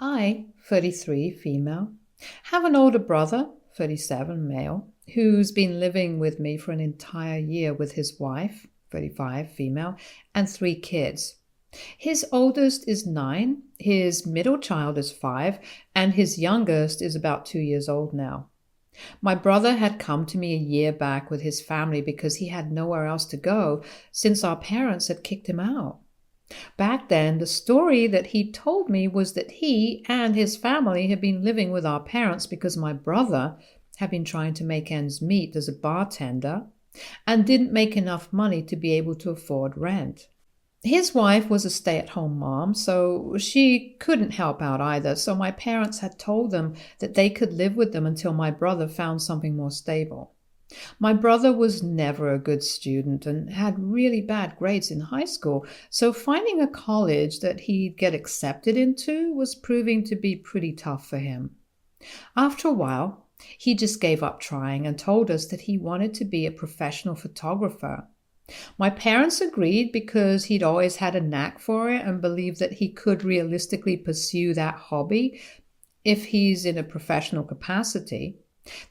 I, 33, female, have an older brother, 37, male, who's been living with me for an entire year with his wife, 35, female, and 3 kids. His oldest is 9, his middle child is 5, and his youngest is about 2 years old now. My brother had come to me a year back with his family because he had nowhere else to go since our parents had kicked him out. Back then, the story that he told me was that he and his family had been living with our parents because my brother had been trying to make ends meet as a bartender and didn't make enough money to be able to afford rent. His wife was a stay-at-home mom, so she couldn't help out either, so my parents had told them that they could live with them until my brother found something more stable. My brother was never a good student and had really bad grades in high school, so finding a college that he'd get accepted into was proving to be pretty tough for him. After a while, he just gave up trying and told us that he wanted to be a professional photographer. My parents agreed because he'd always had a knack for it and believed that he could realistically pursue that hobby if he's in a professional capacity.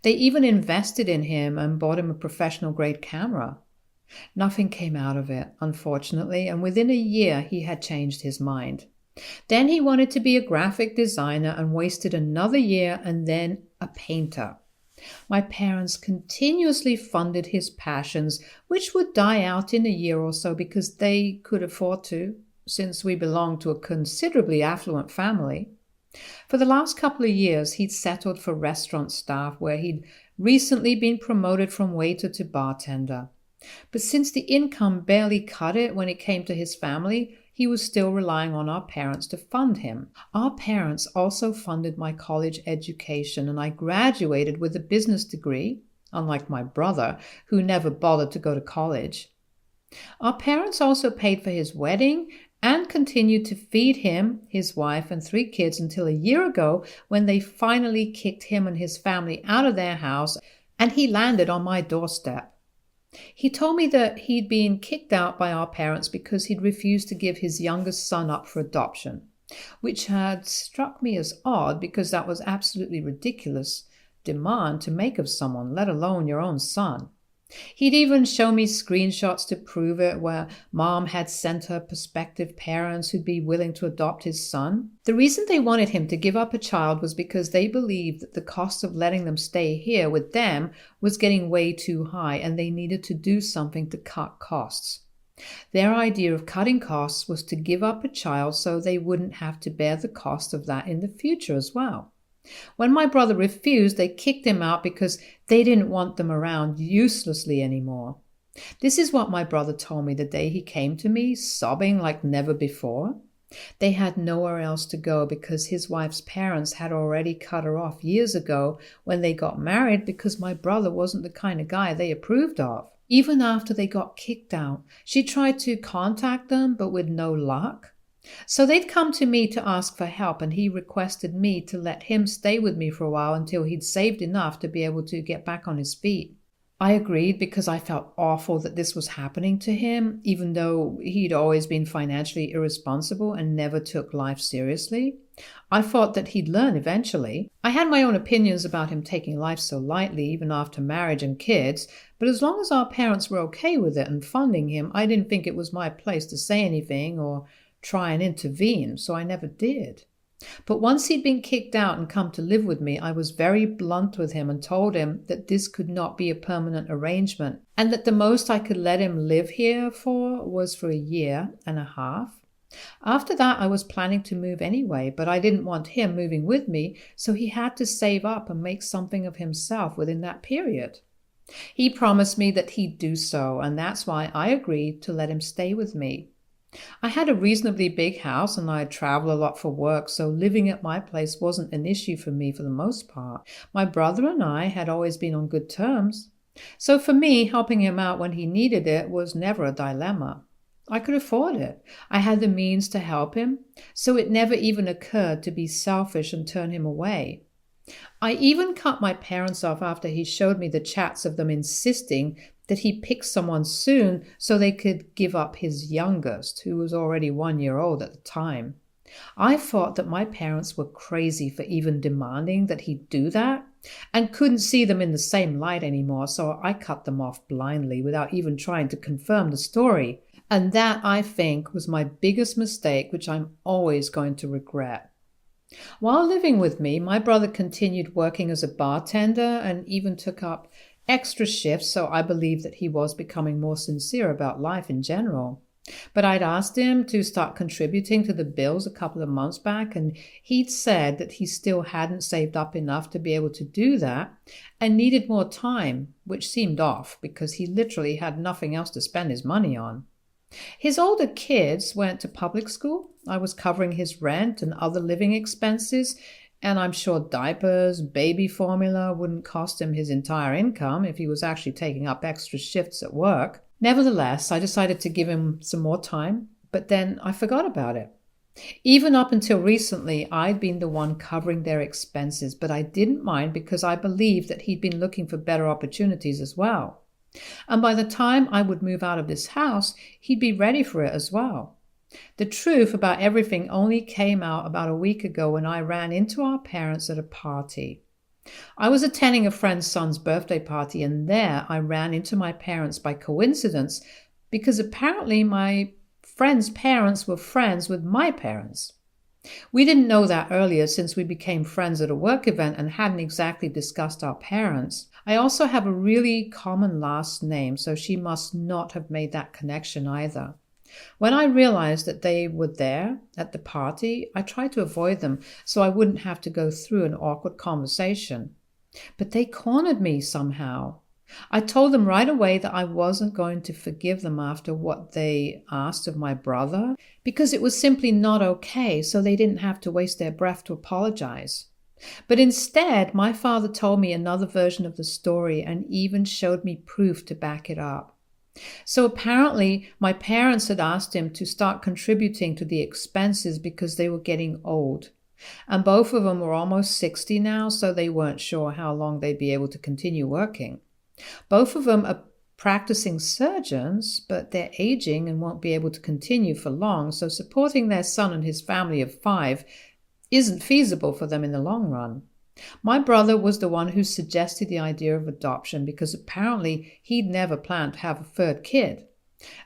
They even invested in him and bought him a professional-grade camera. Nothing came out of it, unfortunately, and within a year he had changed his mind. Then he wanted to be a graphic designer and wasted another year and then a painter. My parents continuously funded his passions, which would die out in a year or so because they could afford to, since we belonged to a considerably affluent family. For the last couple of years, he'd settled for restaurant staff where he'd recently been promoted from waiter to bartender. But since the income barely cut it when it came to his family, he was still relying on our parents to fund him. Our parents also funded my college education, and I graduated with a business degree, unlike my brother, who never bothered to go to college. Our parents also paid for his wedding and continued to feed him, his wife, and 3 kids until a year ago when they finally kicked him and his family out of their house and he landed on my doorstep. He told me that he'd been kicked out by our parents because he'd refused to give his youngest son up for adoption, which had struck me as odd because that was absolutely ridiculous demand to make of someone, let alone your own son. He'd even show me screenshots to prove it where mom had sent her prospective parents who'd be willing to adopt his son. The reason they wanted him to give up a child was because they believed that the cost of letting them stay here with them was getting way too high and they needed to do something to cut costs. Their idea of cutting costs was to give up a child so they wouldn't have to bear the cost of that in the future as well. When my brother refused, they kicked him out because they didn't want them around uselessly anymore. This is what my brother told me the day he came to me, sobbing like never before. They had nowhere else to go because his wife's parents had already cut her off years ago when they got married because my brother wasn't the kind of guy they approved of. Even after they got kicked out, she tried to contact them, but with no luck. So they'd come to me to ask for help, and he requested me to let him stay with me for a while until he'd saved enough to be able to get back on his feet. I agreed because I felt awful that this was happening to him, even though he'd always been financially irresponsible and never took life seriously. I thought that he'd learn eventually. I had my own opinions about him taking life so lightly, even after marriage and kids, but as long as our parents were okay with it and funding him, I didn't think it was my place to say anything or try and intervene, so I never did. But once he'd been kicked out and come to live with me, I was very blunt with him and told him that this could not be a permanent arrangement and that the most I could let him live here for was for 1.5 years. After that, I was planning to move anyway, but I didn't want him moving with me, so he had to save up and make something of himself within that period. He promised me that he'd do so, and that's why I agreed to let him stay with me. I had a reasonably big house and I travel a lot for work, so living at my place wasn't an issue for me for the most part. My brother and I had always been on good terms. So for me, helping him out when he needed it was never a dilemma. I could afford it. I had the means to help him, so it never even occurred to be selfish and turn him away. I even cut my parents off after he showed me the chats of them insisting that he pick someone soon so they could give up his youngest, who was already 1 year old at the time. I thought that my parents were crazy for even demanding that he do that and couldn't see them in the same light anymore, so I cut them off blindly without even trying to confirm the story. And that, I think, was my biggest mistake, which I'm always going to regret. While living with me, my brother continued working as a bartender and even took up extra shifts, so I believe that he was becoming more sincere about life in general. But I'd asked him to start contributing to the bills a couple of months back, and he'd said that he still hadn't saved up enough to be able to do that and needed more time, which seemed off because he literally had nothing else to spend his money on. His older kids went to public school. I was covering his rent and other living expenses, and I'm sure diapers, baby formula wouldn't cost him his entire income if he was actually taking up extra shifts at work. Nevertheless, I decided to give him some more time, but then I forgot about it. Even up until recently, I'd been the one covering their expenses, but I didn't mind because I believed that he'd been looking for better opportunities as well. And by the time I would move out of this house, he'd be ready for it as well. The truth about everything only came out about a week ago when I ran into our parents at a party. I was attending a friend's son's birthday party, and there I ran into my parents by coincidence because apparently my friend's parents were friends with my parents. We didn't know that earlier since we became friends at a work event and hadn't exactly discussed our parents. I also have a really common last name, so she must not have made that connection either. When I realized that they were there at the party, I tried to avoid them so I wouldn't have to go through an awkward conversation. But they cornered me somehow. I told them right away that I wasn't going to forgive them after what they asked of my brother because it was simply not okay, so they didn't have to waste their breath to apologize. But instead, my father told me another version of the story and even showed me proof to back it up. So apparently, my parents had asked him to start contributing to the expenses because they were getting old. And both of them were almost 60 now, so they weren't sure how long they'd be able to continue working. Both of them are practicing surgeons, but they're aging and won't be able to continue for long, so supporting their son and his family of 5 isn't feasible for them in the long run. My brother was the one who suggested the idea of adoption because apparently he'd never planned to have a third kid.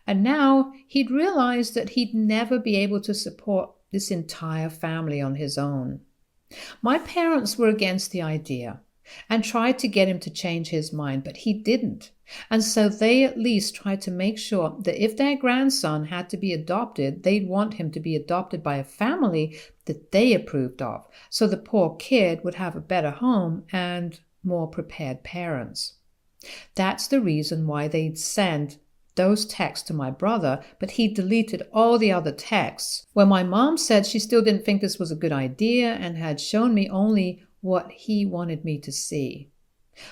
And now he'd realized that he'd never be able to support this entire family on his own. My parents were against the idea and tried to get him to change his mind, but he didn't. And so they at least tried to make sure that if their grandson had to be adopted, they'd want him to be adopted by a family that they approved of, so the poor kid would have a better home and more prepared parents. That's the reason why they'd send those texts to my brother, but he deleted all the other texts, where my mom said she still didn't think this was a good idea and had shown me only what he wanted me to see.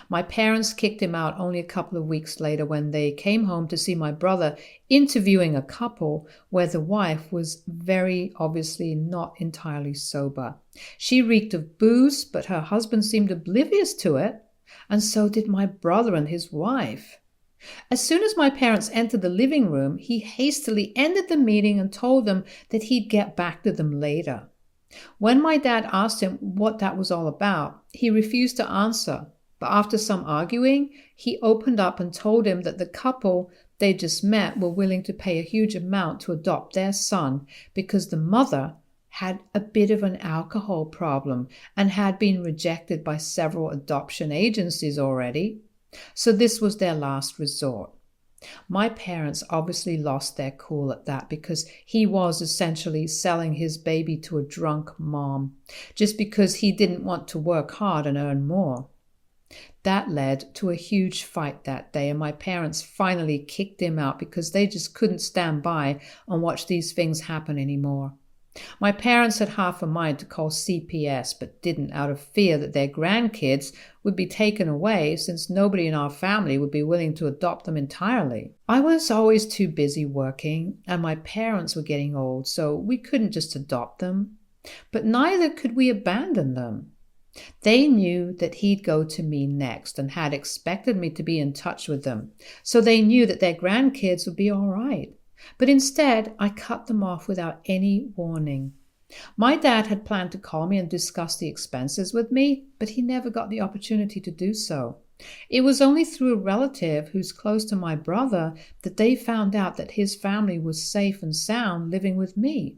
My parents kicked him out only a couple of weeks later when they came home to see my brother interviewing a couple where the wife was very obviously not entirely sober. She reeked of booze, but her husband seemed oblivious to it, and so did my brother and his wife. As soon as my parents entered the living room, he hastily ended the meeting and told them that he'd get back to them later. When my dad asked him what that was all about, he refused to answer. But after some arguing, he opened up and told him that the couple they just met were willing to pay a huge amount to adopt their son because the mother had a bit of an alcohol problem and had been rejected by several adoption agencies already. So this was their last resort. My parents obviously lost their cool at that because he was essentially selling his baby to a drunk mom just because he didn't want to work hard and earn more. That led to a huge fight that day, and my parents finally kicked him out because they just couldn't stand by and watch these things happen anymore. My parents had half a mind to call CPS, but didn't out of fear that their grandkids would be taken away since nobody in our family would be willing to adopt them entirely. I was always too busy working, and my parents were getting old, so we couldn't just adopt them. But neither could we abandon them. They knew that he'd go to me next and had expected me to be in touch with them, so they knew that their grandkids would be all right. But instead, I cut them off without any warning. My dad had planned to call me and discuss the expenses with me, but he never got the opportunity to do so. It was only through a relative who's close to my brother that they found out that his family was safe and sound living with me.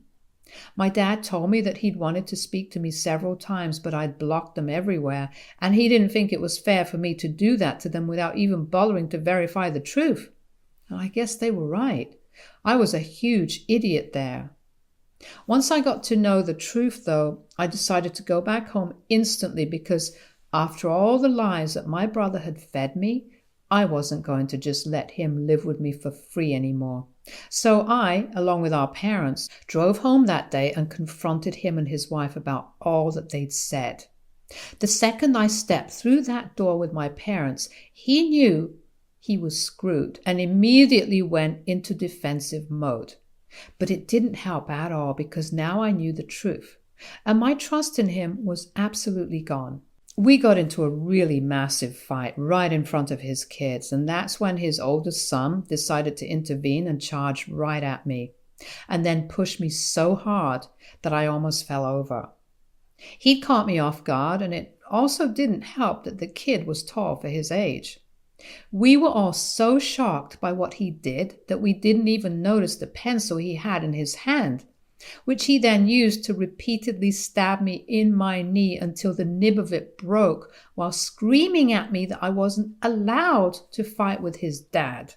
My dad told me that he'd wanted to speak to me several times, but I'd blocked them everywhere, and he didn't think it was fair for me to do that to them without even bothering to verify the truth. And I guess they were right. I was a huge idiot there. Once I got to know the truth, though, I decided to go back home instantly because after all the lies that my brother had fed me, I wasn't going to just let him live with me for free anymore. So I, along with our parents, drove home that day and confronted him and his wife about all that they'd said. The second I stepped through that door with my parents, he knew he was screwed and immediately went into defensive mode. But it didn't help at all because now I knew the truth, and my trust in him was absolutely gone. We got into a really massive fight right in front of his kids, and that's when his oldest son decided to intervene and charge right at me, and then pushed me so hard that I almost fell over. He'd caught me off guard, and it also didn't help that the kid was tall for his age. We were all so shocked by what he did that we didn't even notice the pencil he had in his hand, which he then used to repeatedly stab me in my knee until the nib of it broke, while screaming at me that I wasn't allowed to fight with his dad.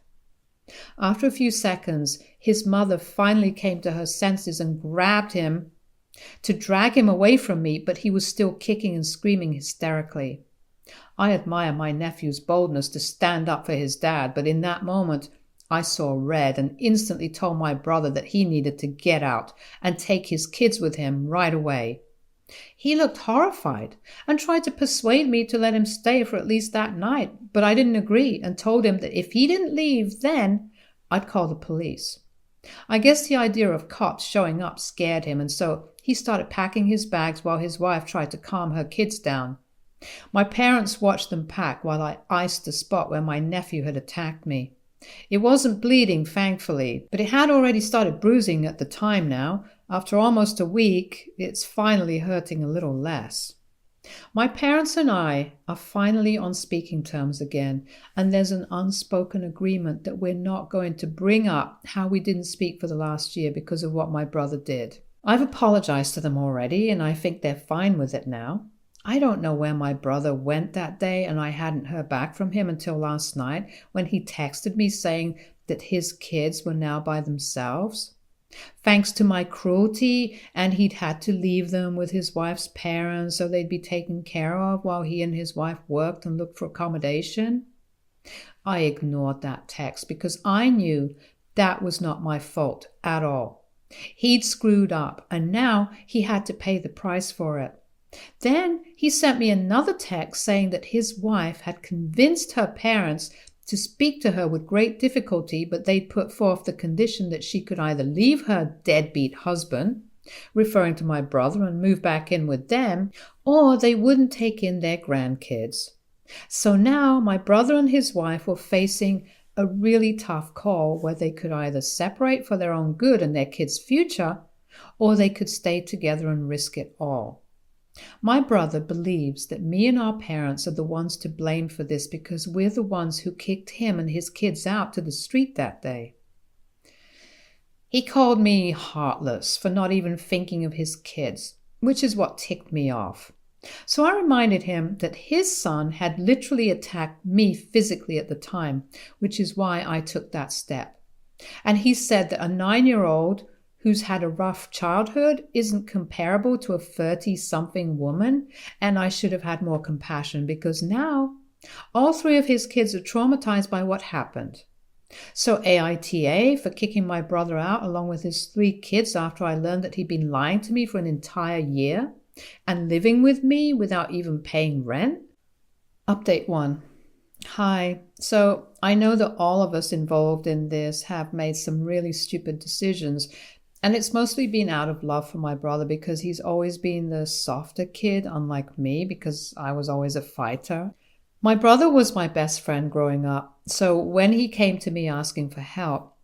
After a few seconds, his mother finally came to her senses and grabbed him to drag him away from me, but he was still kicking and screaming hysterically. I admire my nephew's boldness to stand up for his dad, but in that moment, I saw red and instantly told my brother that he needed to get out and take his kids with him right away. He looked horrified and tried to persuade me to let him stay for at least that night, but I didn't agree and told him that if he didn't leave then, I'd call the police. I guess the idea of cops showing up scared him, and so he started packing his bags while his wife tried to calm her kids down. My parents watched them pack while I iced the spot where my nephew had attacked me. It wasn't bleeding, thankfully, but it had already started bruising at the time now. After almost a week, it's finally hurting a little less. My parents and I are finally on speaking terms again, and there's an unspoken agreement that we're not going to bring up how we didn't speak for the last year because of what my brother did. I've apologized to them already, and I think they're fine with it now. I don't know where my brother went that day, and I hadn't heard back from him until last night when he texted me saying that his kids were now by themselves. Thanks to my cruelty, and he'd had to leave them with his wife's parents so they'd be taken care of while he and his wife worked and looked for accommodation. I ignored that text because I knew that was not my fault at all. He'd screwed up, and now he had to pay the price for it. Then he sent me another text saying that his wife had convinced her parents to speak to her with great difficulty, but they'd put forth the condition that she could either leave her deadbeat husband, referring to my brother, and move back in with them, or they wouldn't take in their grandkids. So now my brother and his wife were facing a really tough call where they could either separate for their own good and their kids' future, or they could stay together and risk it all. My brother believes that me and our parents are the ones to blame for this because we're the ones who kicked him and his kids out to the street that day. He called me heartless for not even thinking of his kids, which is what ticked me off. So I reminded him that his son had literally attacked me physically at the time, which is why I took that step. And he said that a 9-year-old who's had a rough childhood isn't comparable to a 30-something woman, and I should have had more compassion because now all 3 of his kids are traumatized by what happened. So aita for kicking my brother out along with his 3 kids after I learned that he'd been lying to me for an entire year and living with me without even paying rent. Update 1. Hi. So I know that all of us involved in this have made some really stupid decisions. And it's mostly been out of love for my brother because he's always been the softer kid, unlike me, because I was always a fighter. My brother was my best friend growing up, so when he came to me asking for help,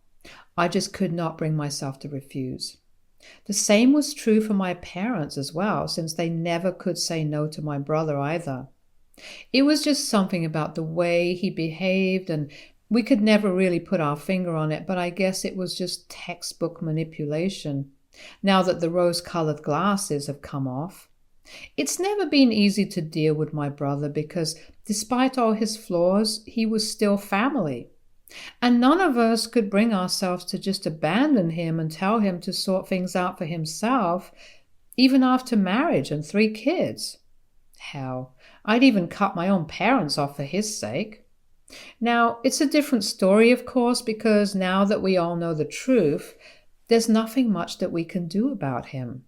I just could not bring myself to refuse. The same was true for my parents as well, since they never could say no to my brother either. It was just something about the way he behaved, and we could never really put our finger on it, but I guess it was just textbook manipulation, now that the rose-colored glasses have come off. It's never been easy to deal with my brother because, despite all his flaws, he was still family. And none of us could bring ourselves to just abandon him and tell him to sort things out for himself, even after marriage and 3 kids. Hell, I'd even cut my own parents off for his sake. Now, it's a different story, of course, because now that we all know the truth, there's nothing much that we can do about him.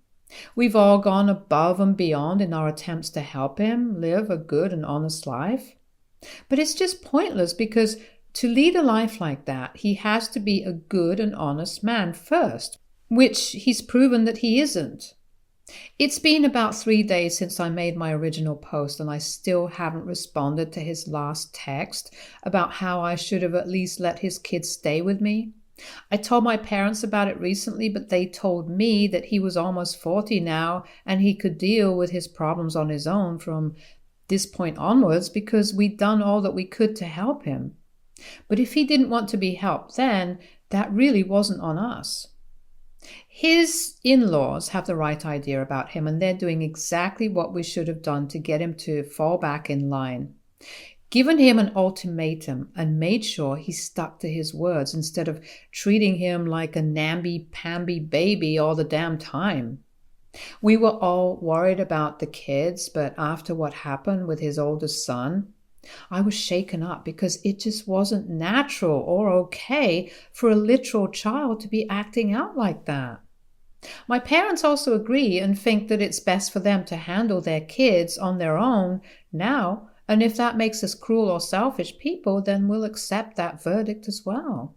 We've all gone above and beyond in our attempts to help him live a good and honest life. But it's just pointless because to lead a life like that, he has to be a good and honest man first, which he's proven that he isn't. It's been about 3 days since I made my original post, and I still haven't responded to his last text about how I should have at least let his kids stay with me. I told my parents about it recently, but they told me that he was almost 40 now and he could deal with his problems on his own from this point onwards because we'd done all that we could to help him. But if he didn't want to be helped then, that really wasn't on us. His in-laws have the right idea about him, and they're doing exactly what we should have done to get him to fall back in line. Given him an ultimatum and made sure he stuck to his words instead of treating him like a namby-pamby baby all the damn time. We were all worried about the kids, but after what happened with his oldest son, I was shaken up because it just wasn't natural or okay for a literal child to be acting out like that. My parents also agree and think that it's best for them to handle their kids on their own now, and if that makes us cruel or selfish people, then we'll accept that verdict as well.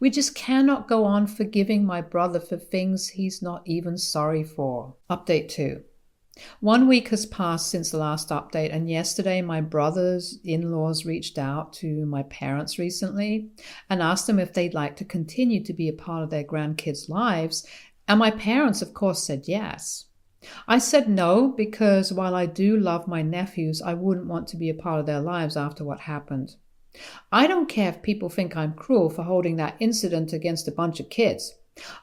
We just cannot go on forgiving my brother for things he's not even sorry for. Update 2. 1 week has passed since the last update, and yesterday my brother's in-laws reached out to my parents recently and asked them if they'd like to continue to be a part of their grandkids' lives, and my parents, of course, said yes. I said no because while I do love my nephews, I wouldn't want to be a part of their lives after what happened. I don't care if people think I'm cruel for holding that incident against a bunch of kids.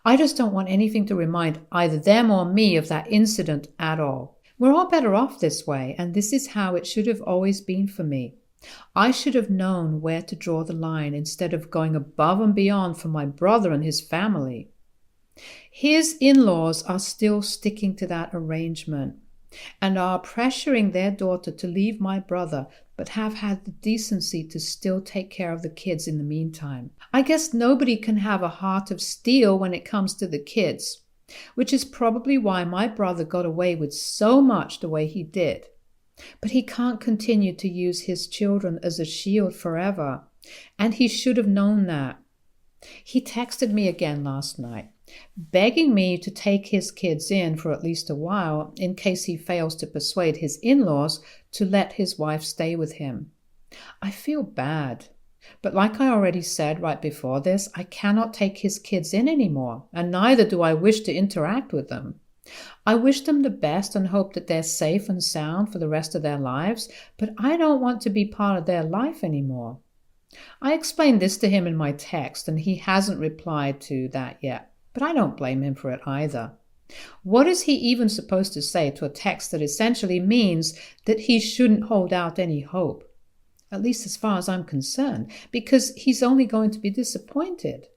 I just don't want anything to remind either them or me of that incident at all. We're all better off this way, and this is how it should have always been for me. I should have known where to draw the line instead of going above and beyond for my brother and his family. His in-laws are still sticking to that arrangement and are pressuring their daughter to leave my brother, but have had the decency to still take care of the kids in the meantime. I guess nobody can have a heart of steel when it comes to the kids, which is probably why my brother got away with so much the way he did. But he can't continue to use his children as a shield forever, and he should have known that. He texted me again last night, begging me to take his kids in for at least a while in case he fails to persuade his in-laws to let his wife stay with him. I feel bad, but like I already said right before this, I cannot take his kids in anymore, and neither do I wish to interact with them. I wish them the best and hope that they're safe and sound for the rest of their lives, but I don't want to be part of their life anymore. I explained this to him in my text, and he hasn't replied to that yet, but I don't blame him for it either. What is he even supposed to say to a text that essentially means that he shouldn't hold out any hope? At least as far as I'm concerned, because he's only going to be disappointed.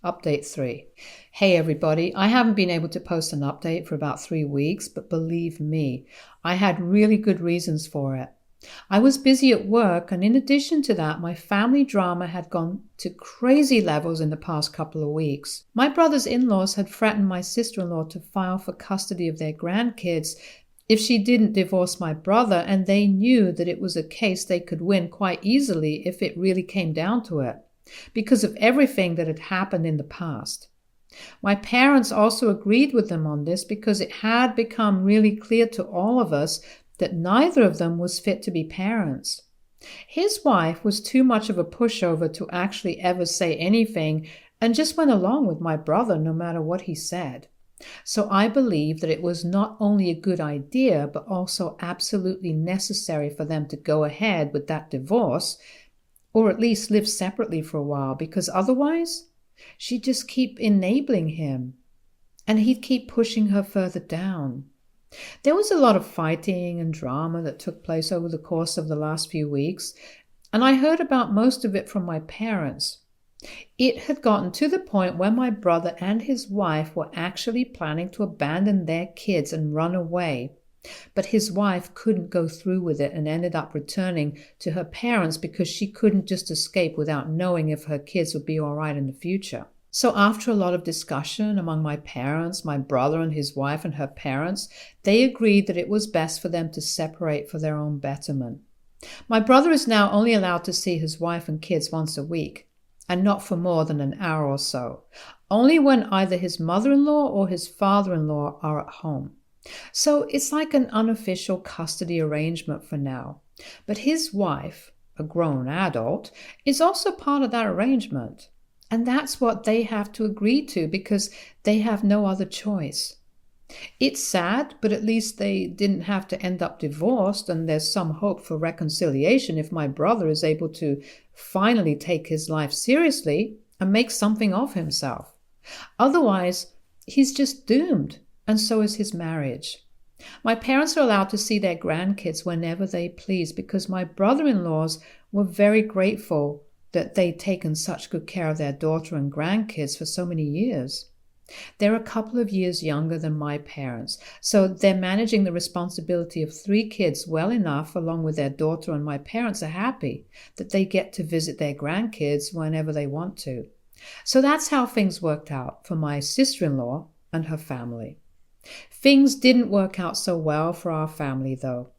Update 3. Hey everybody, I haven't been able to post an update for about 3 weeks, but believe me, I had really good reasons for it. I was busy at work, and in addition to that, my family drama had gone to crazy levels in the past couple of weeks. My brother's in-laws had threatened my sister-in-law to file for custody of their grandkids if she didn't divorce my brother, and they knew that it was a case they could win quite easily if it really came down to it, because of everything that had happened in the past. My parents also agreed with them on this because it had become really clear to all of us that neither of them was fit to be parents. His wife was too much of a pushover to actually ever say anything and just went along with my brother no matter what he said. So I believe that it was not only a good idea, but also absolutely necessary for them to go ahead with that divorce, or at least live separately for a while, because otherwise she'd just keep enabling him and he'd keep pushing her further down. There was a lot of fighting and drama that took place over the course of the last few weeks, and I heard about most of it from my parents. It had gotten to the point where my brother and his wife were actually planning to abandon their kids and run away. But his wife couldn't go through with it and ended up returning to her parents because she couldn't just escape without knowing if her kids would be all right in the future. So after a lot of discussion among my parents, my brother and his wife and her parents, they agreed that it was best for them to separate for their own betterment. My brother is now only allowed to see his wife and kids once a week, and not for more than an hour or so, only when either his mother-in-law or his father-in-law are at home. So it's like an unofficial custody arrangement for now. But his wife, a grown adult, is also part of that arrangement. And that's what they have to agree to because they have no other choice. It's sad, but at least they didn't have to end up divorced, and there's some hope for reconciliation if my brother is able to finally take his life seriously and make something of himself. Otherwise, he's just doomed, and so is his marriage. My parents are allowed to see their grandkids whenever they please because my brother-in-laws were very grateful that they'd taken such good care of their daughter and grandkids for so many years. They're a couple of years younger than my parents, so they're managing the responsibility of 3 kids well enough, along with their daughter, and my parents are happy that they get to visit their grandkids whenever they want to. So that's how things worked out for my sister-in-law and her family. Things didn't work out so well for our family, though.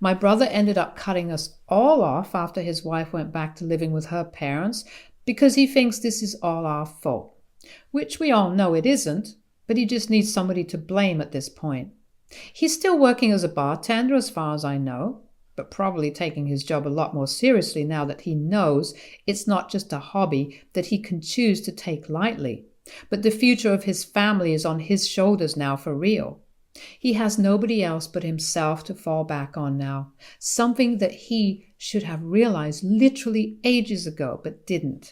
My brother ended up cutting us all off after his wife went back to living with her parents because he thinks this is all our fault. Which we all know it isn't, but he just needs somebody to blame at this point. He's still working as a bartender as far as I know, but probably taking his job a lot more seriously now that he knows it's not just a hobby that he can choose to take lightly, but the future of his family is on his shoulders now for real. He has nobody else but himself to fall back on now, something that he should have realized literally ages ago but didn't.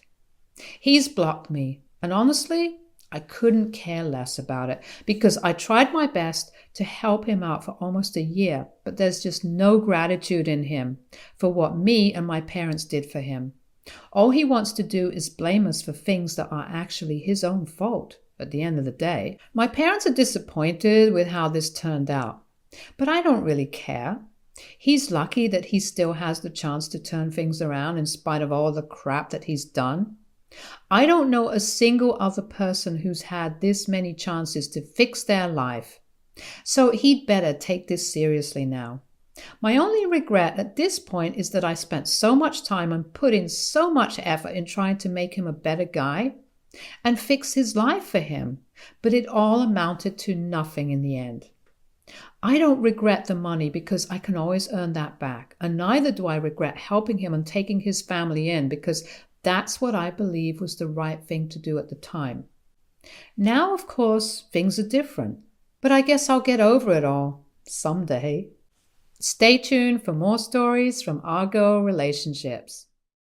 He's blocked me. And honestly, I couldn't care less about it because I tried my best to help him out for almost a year, but there's just no gratitude in him for what me and my parents did for him. All he wants to do is blame us for things that are actually his own fault at the end of the day. My parents are disappointed with how this turned out, but I don't really care. He's lucky that he still has the chance to turn things around in spite of all the crap that he's done. I don't know a single other person who's had this many chances to fix their life. So he'd better take this seriously now. My only regret at this point is that I spent so much time and put in so much effort in trying to make him a better guy and fix his life for him, but it all amounted to nothing in the end. I don't regret the money because I can always earn that back, and neither do I regret helping him and taking his family in because that's what I believe was the right thing to do at the time. Now, of course, things are different, but I guess I'll get over it all someday. Stay tuned for more stories from Argo Relationships.